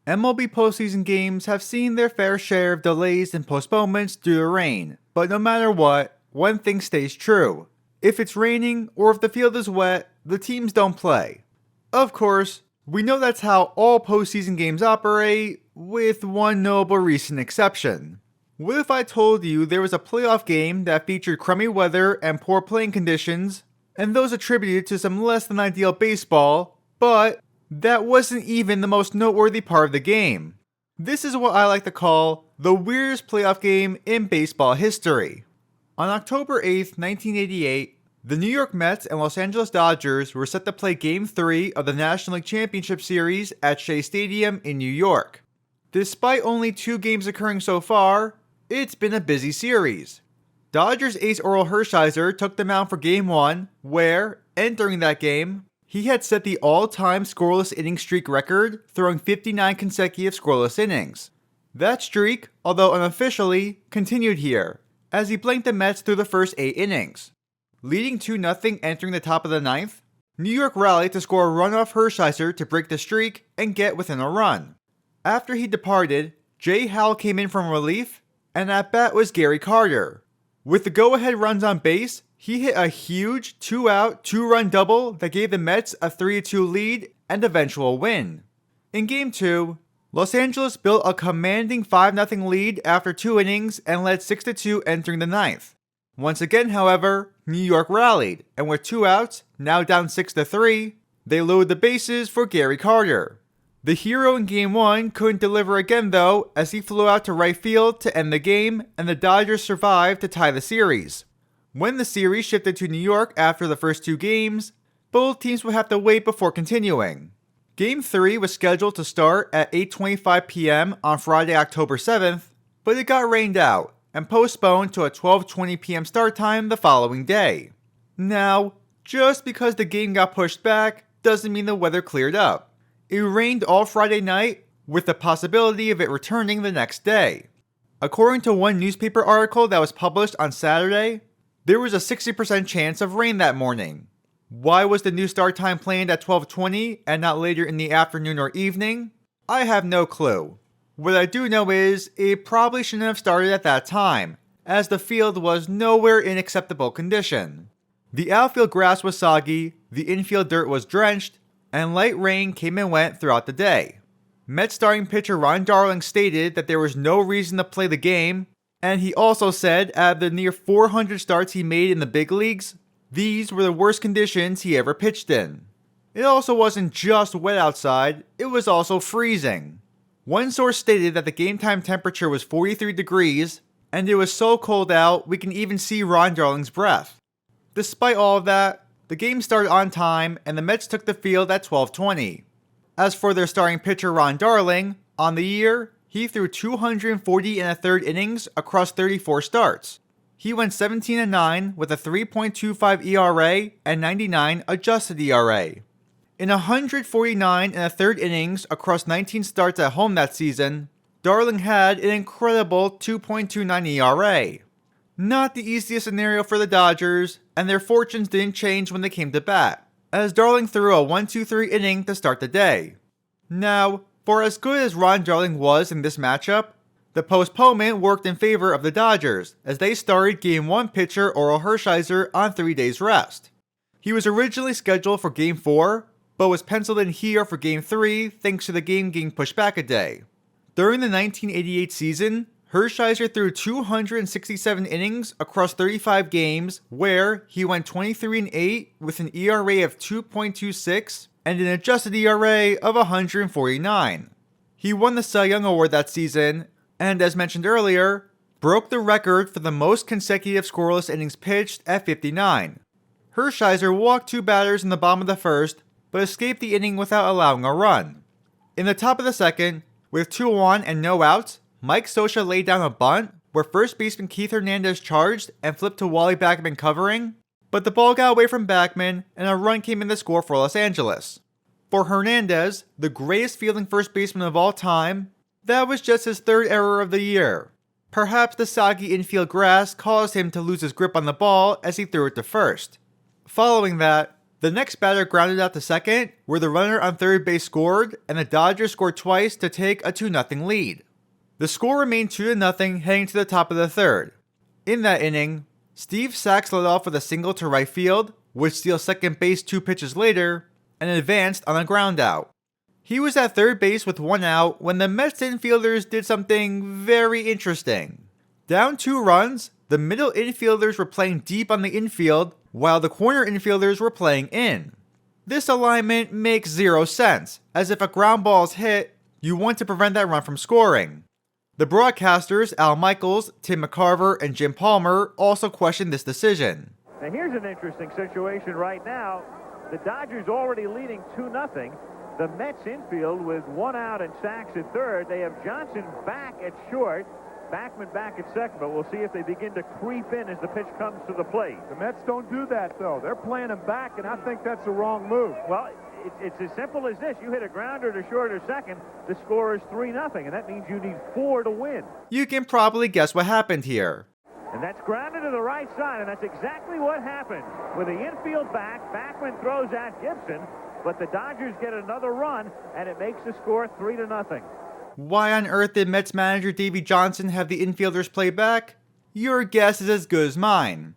MLB postseason games have seen their fair share of delays and postponements due to rain, but no matter what, one thing stays true. If it's raining or if the field is wet, the teams don't play. Of course, we know that's how all postseason games operate, with one notable recent exception. What if I told you there was a playoff game that featured crummy weather and poor playing conditions, and those attributed to some less than ideal baseball, but that wasn't even the most noteworthy part of the game? This is what I like to call the weirdest playoff game in baseball history. On October 8th, 1988, the New York Mets and Los Angeles Dodgers were set to play Game 3 of the National League Championship Series at Shea Stadium in New York. Despite only 2 games occurring so far, it's been a busy series. Dodgers ace Orel Hershiser took the mound for Game 1, where, entering that game, he had set the all-time scoreless inning streak record, throwing 59 consecutive scoreless innings. That streak, although unofficially, continued here, as he blanked the Mets through the first 8 innings. Leading 2-0 entering the top of the 9th, New York rallied to score a run off Hershiser to break the streak and get within a run. After he departed, Jay Howell came in from relief, and at bat was Gary Carter. With the go-ahead runs on base, he hit a huge 2-out, 2-run double that gave the Mets a 3-2 lead and eventual win. In Game 2, Los Angeles built a commanding 5-0 lead after 2 innings and led 6-2 entering the 9th. Once again, however, New York rallied, and with 2 outs, now down 6-3, they loaded the bases for Gary Carter. The hero in Game 1 couldn't deliver again though, as he flew out to right field to end the game, and the Dodgers survived to tie the series. When the series shifted to New York after the first 2 games, both teams would have to wait before continuing. Game 3 was scheduled to start at 8:25 p.m. on Friday, October 7th, but it got rained out and postponed to a 12:20 p.m. start time the following day. Now, just because the game got pushed back doesn't mean the weather cleared up. It rained all Friday night, with the possibility of it returning the next day. According to one newspaper article that was published on Saturday, there was a 60% chance of rain that morning. Why was the new start time planned at 12:20 and not later in the afternoon or evening? I have no clue. What I do know is it probably shouldn't have started at that time, as the field was nowhere in acceptable condition. The outfield grass was soggy, the infield dirt was drenched, and light rain came and went throughout the day. Mets starting pitcher Ron Darling stated that there was no reason to play the game, and he also said out of the near 400 starts he made in the big leagues, these were the worst conditions he ever pitched in. It also wasn't just wet outside, it was also freezing. One source stated that the game time temperature was 43 degrees, and it was so cold out we can even see Ron Darling's breath. Despite all of that, the game started on time and the Mets took the field at 12:20. As for their starting pitcher Ron Darling, on the year, he threw 240 1/3 innings across 34 starts. He went 17-9 with a 3.25 ERA and 99 adjusted ERA. In 149 1/3 innings across 19 starts at home that season, Darling had an incredible 2.29 ERA. Not the easiest scenario for the Dodgers, and their fortunes didn't change when they came to bat, as Darling threw a 1-2-3 inning to start the day. Now, for as good as Ron Darling was in this matchup, the postponement worked in favor of the Dodgers, as they started Game 1 pitcher Orel Hershiser on 3 days rest. He was originally scheduled for Game 4, but was penciled in here for Game 3 thanks to the game getting pushed back a day. During the 1988 season, Hershiser threw 267 innings across 35 games, where he went 23-8 with an ERA of 2.26 and an adjusted ERA of 149. He won the Cy Young Award that season, and as mentioned earlier, broke the record for the most consecutive scoreless innings pitched at 59. Hershiser walked 2 batters in the bottom of the first, but escaped the inning without allowing a run. In the top of the second, with 2 on and no outs, Mike Scioscia laid down a bunt where first baseman Keith Hernandez charged and flipped to Wally Backman covering, but the ball got away from Backman and a run came in to score for Los Angeles. For Hernandez, the greatest fielding first baseman of all time, that was just his 3rd error of the year. Perhaps the soggy infield grass caused him to lose his grip on the ball as he threw it to first. Following that, The next batter grounded out to second, where the runner on third base scored, and the Dodgers scored twice to take a 2-0 lead. The score remained 2-0 heading to the top of the third. In that inning, Steve Sachs led off with a single to right field, which steals second base 2 pitches later, and advanced on a ground out. He was at third base with 1 out when the Mets infielders did something very interesting. Down 2 runs, the middle infielders were playing deep on the infield, while the corner infielders were playing in. This alignment makes 0 sense, as if a ground ball is hit, you want to prevent that run from scoring. The broadcasters, Al Michaels, Tim McCarver, and Jim Palmer, also questioned this decision. Now here's an interesting situation right now. The Dodgers already leading 2-0. The Mets infield with 1 out and Sachs at third. They have Johnson back at short, Backman back at second, but we'll see if they begin to creep in as the pitch comes to the plate. The Mets don't do that, though. They're playing him back, and I think that's the wrong move. Well, it's as simple as this. You hit a grounder to short or second, the score is 3-0, and that means you need 4 to win. You can probably guess what happened here. And that's grounded to the right side, and that's exactly what happened. With the infield back, Backman throws at Gibson, but the Dodgers get another run, and it makes the score 3-0. Why on earth did Mets manager Davey Johnson have the infielders play back? Your guess is as good as mine.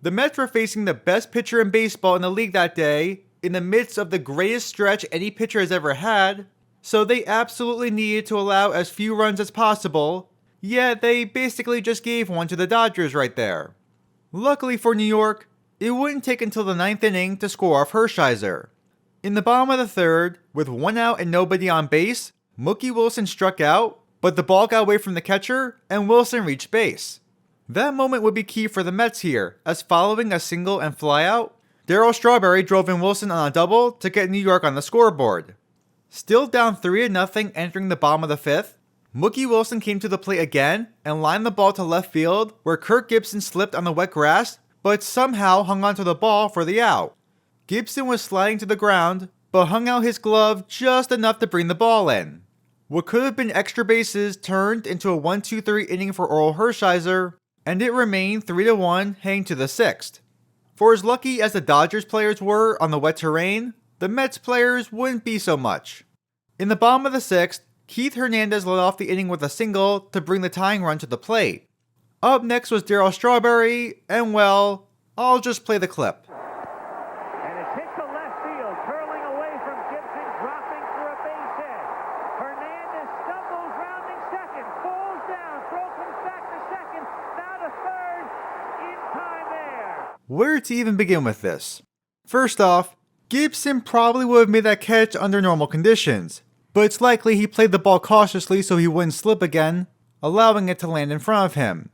The Mets were facing the best pitcher in baseball in the league that day, in the midst of the greatest stretch any pitcher has ever had, so they absolutely needed to allow as few runs as possible, yet they basically just gave one to the Dodgers right there. Luckily for New York, it wouldn't take until the 9th inning to score off Hershiser. In the bottom of the third, with 1 out and nobody on base, Mookie Wilson struck out, but the ball got away from the catcher, and Wilson reached base. That moment would be key for the Mets here, as following a single and flyout, Darryl Strawberry drove in Wilson on a double to get New York on the scoreboard. Still down 3-0 entering the bottom of the 5th, Mookie Wilson came to the plate again and lined the ball to left field, where Kirk Gibson slipped on the wet grass, but somehow hung onto the ball for the out. Gibson was sliding to the ground, but hung out his glove just enough to bring the ball in. What could have been extra bases turned into a 1-2-3 inning for Orel Hershiser, and it remained 3-1 heading to the 6th. For as lucky as the Dodgers players were on the wet terrain, the Mets players wouldn't be so much. In the bottom of the 6th, Keith Hernandez led off the inning with a single to bring the tying run to the plate. Up next was Darryl Strawberry, and well, I'll just play the clip. And it's hit to left field, curling away from Gibson, dropping for a base hit. Hernandez stumbles, rounding second, falls down, throw comes back to second, now to third, in time there. Where to even begin with this? First off, Gibson probably would have made that catch under normal conditions, but it's likely he played the ball cautiously so he wouldn't slip again, allowing it to land in front of him.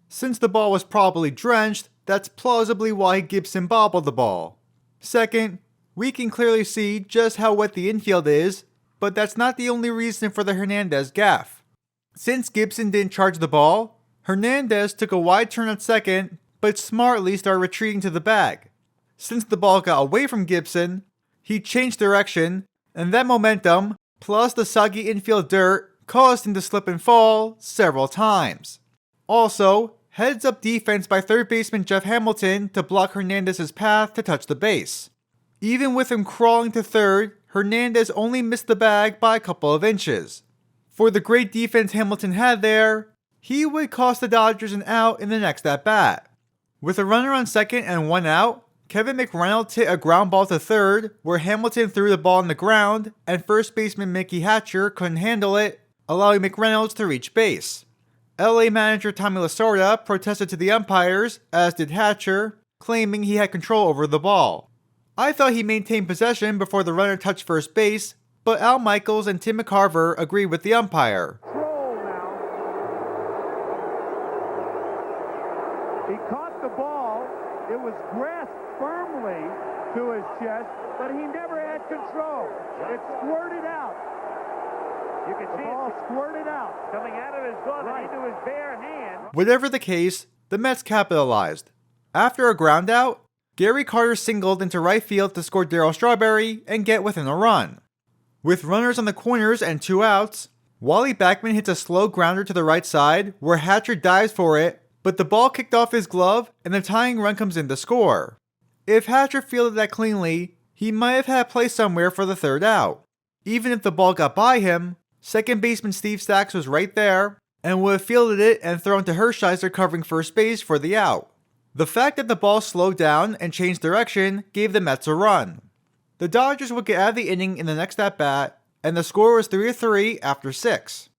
Since the ball was probably drenched, that's plausibly why Gibson bobbled the ball. Second, we can clearly see just how wet the infield is, but that's not the only reason for the Hernandez gaffe. Since Gibson didn't charge the ball, Hernandez took a wide turn at second, but smartly started retreating to the bag. Since the ball got away from Gibson, he changed direction, and that momentum, plus the soggy infield dirt, caused him to slip and fall several times. Also, heads-up defense by third baseman Jeff Hamilton to block Hernandez's path to touch the base. Even with him crawling to third, Hernandez only missed the bag by a couple of inches. For the great defense Hamilton had there, he would cost the Dodgers an out in the next at-bat. With a runner on second and 1 out, Kevin McReynolds hit a ground ball to third, where Hamilton threw the ball on the ground, and first baseman Mickey Hatcher couldn't handle it, allowing McReynolds to reach base. LA manager Tommy Lasorda protested to the umpires, as did Hatcher, claiming he had control over the ball. I thought he maintained possession before the runner touched first base, but Al Michaels and Tim McCarver agreed with the umpire. Control now. He caught the ball. It was grasped firmly to his chest, but he never had control. It squirted out. You can see the ball it squirted out. coming out of his glove and into his bare hand. Whatever the case, the Mets capitalized. After a ground out, Gary Carter singled into right field to score Darryl Strawberry and get within a run. With runners on the corners and 2 outs, Wally Backman hits a slow grounder to the right side where Hatcher dives for it, but the ball kicked off his glove and the tying run comes in to score. If Hatcher fielded that cleanly, he might have had play somewhere for the third out. Even if the ball got by him, second baseman Steve Stacks was right there and would have fielded it and thrown to Hershiser covering first base for the out. The fact that the ball slowed down and changed direction gave the Mets a run. The Dodgers would get out of the inning in the next at-bat, and the score was 3-3 after 6.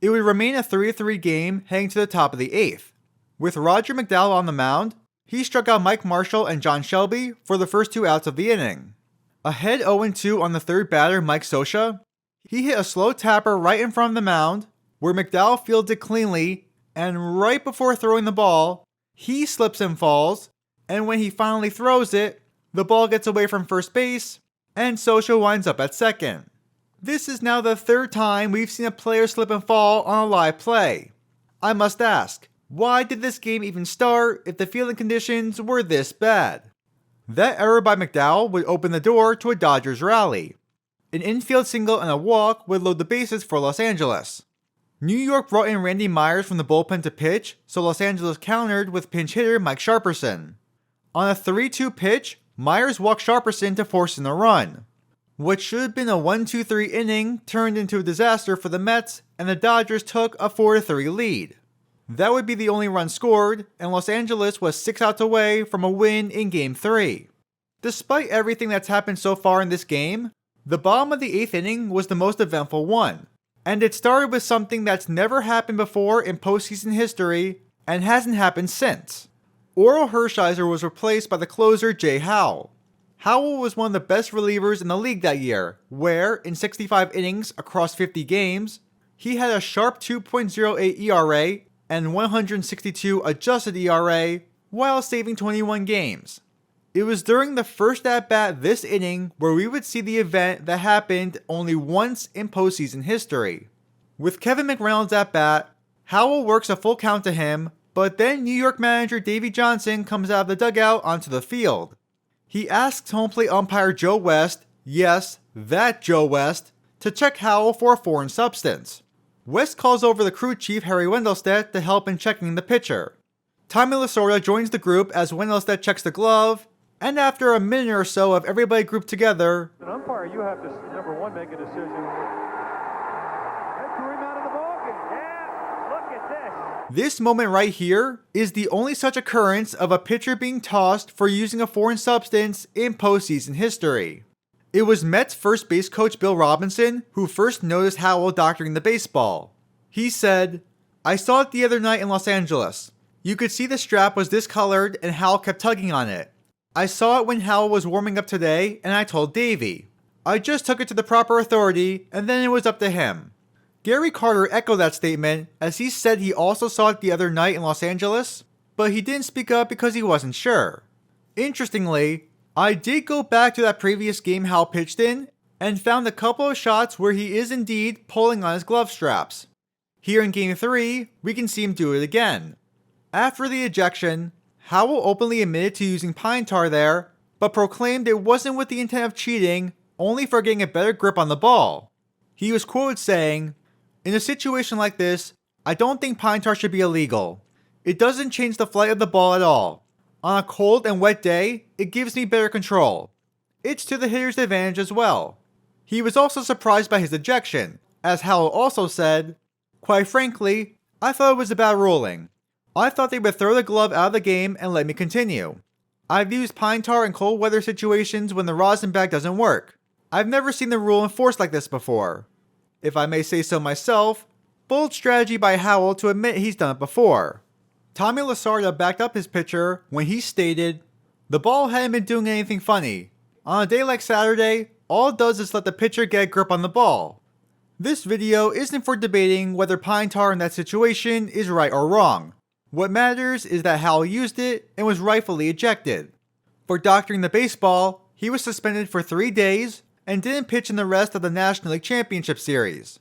It would remain a 3-3 game heading to the top of the 8th. With Roger McDowell on the mound, he struck out Mike Marshall and John Shelby for the first 2 outs of the inning. Ahead 0-2 on the third batter, Mike Scioscia, he hit a slow tapper right in front of the mound, where McDowell fielded cleanly, and right before throwing the ball, he slips and falls, and when he finally throws it, the ball gets away from first base, and Scioscia winds up at second. This is now the 3rd time we've seen a player slip and fall on a live play. I must ask, why did this game even start if the fielding conditions were this bad? That error by McDowell would open the door to a Dodgers rally. An infield single and a walk would load the bases for Los Angeles. New York brought in Randy Myers from the bullpen to pitch, so Los Angeles countered with pinch hitter Mike Sharperson. On a 3-2 pitch, Myers walked Sharperson to force in a run. What should have been a 1-2-3 inning turned into a disaster for the Mets, and the Dodgers took a 4-3 lead. That would be the only run scored, and Los Angeles was 6 outs away from a win in Game 3. Despite everything that's happened so far in this game, the bottom of the 8th inning was the most eventful one. And it started with something that's never happened before in postseason history and hasn't happened since. Orel Hershiser was replaced by the closer Jay Howell. Howell was one of the best relievers in the league that year, where, in 65 innings across 50 games, he had a sharp 2.08 ERA and 162 adjusted ERA while saving 21 games. It was during the first at-bat this inning where we would see the event that happened only once in postseason history. With Kevin McReynolds at bat, Howell works a full count to him, but then New York manager Davey Johnson comes out of the dugout onto the field. He asks home plate umpire Joe West, yes, that Joe West, to check Howell for a foreign substance. West calls over the crew chief Harry Wendelstedt to help in checking the pitcher. Tommy Lasorda joins the group as Wendelstedt checks the glove, and after a minute or so of everybody grouped together, An umpire, you have to, number one, make a decision. That threw him out of the ballgame. Yeah, look at this. this moment right here is the only such occurrence of a pitcher being tossed for using a foreign substance in postseason history. It was Mets first base coach Bill Robinson who first noticed Howell doctoring the baseball. He said, "I saw it the other night in Los Angeles. You could see the strap was discolored and Howell kept tugging on it. I saw it when Howell was warming up today, and I told Davey. I just took it to the proper authority, and then it was up to him." Gary Carter echoed that statement, as he said he also saw it the other night in Los Angeles, but he didn't speak up because he wasn't sure. Interestingly, I did go back to that previous game Howell pitched in, and found a couple of shots where he is indeed pulling on his glove straps. Here in Game 3, we can see him do it again. After the ejection, Howell openly admitted to using pine tar there, but proclaimed it wasn't with the intent of cheating, only for getting a better grip on the ball. He was quoted saying, "In a situation like this, I don't think pine tar should be illegal. It doesn't change the flight of the ball at all. On a cold and wet day, it gives me better control. It's to the hitter's advantage as well." He was also surprised by his ejection, as Howell also said, "Quite frankly, I thought it was a bad ruling. I thought they would throw the glove out of the game and let me continue. I've used pine tar in cold weather situations when the rosin bag doesn't work. I've never seen the rule enforced like this before. If I may say so myself, bold strategy by Howell to admit he's done it before." Tommy Lasorda backed up his pitcher when he stated, "The ball hadn't been doing anything funny. On a day like Saturday, all it does is let the pitcher get a grip on the ball. This video isn't for debating whether pine tar in that situation is right or wrong. What matters is that Howell used it and was rightfully ejected. For doctoring the baseball, he was suspended for 3 days and didn't pitch in the rest of the National League Championship Series.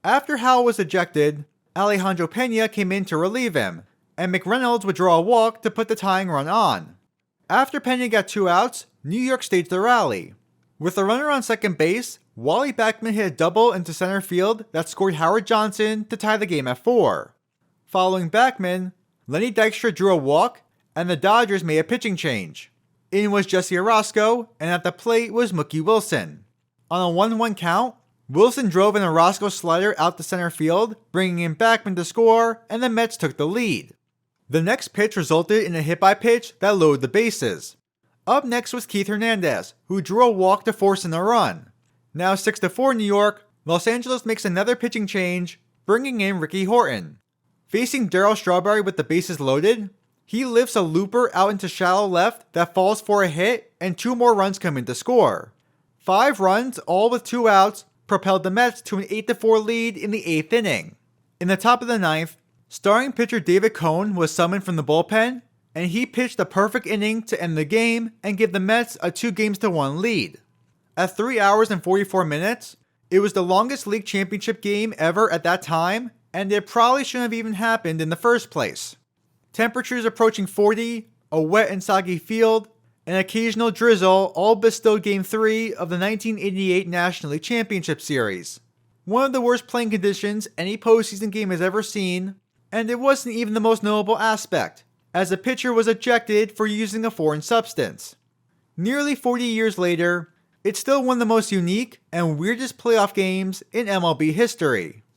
After Howell was ejected, Alejandro Pena came in to relieve him, and McReynolds would draw a walk to put the tying run on. After Pena got 2 outs, New York staged the rally. With a runner on second base, Wally Backman hit a double into center field that scored Howard Johnson to tie the game at 4. Following Backman, Lenny Dykstra drew a walk, and the Dodgers made a pitching change. In was Jesse Orosco, and at the plate was Mookie Wilson. On a 1-1 count, Wilson drove an Orosco slider out to center field, bringing in Backman to score, and the Mets took the lead. The next pitch resulted in a hit-by-pitch that loaded the bases. Up next was Keith Hernandez, who drew a walk to force in a run. Now 6-4 New York, Los Angeles makes another pitching change, bringing in Ricky Horton. Facing Darryl Strawberry with the bases loaded, he lifts a looper out into shallow left that falls for a hit, and 2 more runs come in to score. 5 runs, all with 2 outs, propelled the Mets to an 8-4 lead in the 8th inning. In the top of the 9th, starting pitcher David Cone was summoned from the bullpen, and he pitched a perfect inning to end the game and give the Mets a 2-1 lead. At 3 hours and 44 minutes, it was the longest league championship game ever at that time, and it probably shouldn't have even happened in the first place. Temperatures approaching 40, a wet and soggy field, and occasional drizzle all bestowed Game 3 of the 1988 National League Championship Series. One of the worst playing conditions any postseason game has ever seen, and it wasn't even the most notable aspect, as a pitcher was ejected for using a foreign substance. Nearly 40 years later, it's still one of the most unique and weirdest playoff games in MLB history.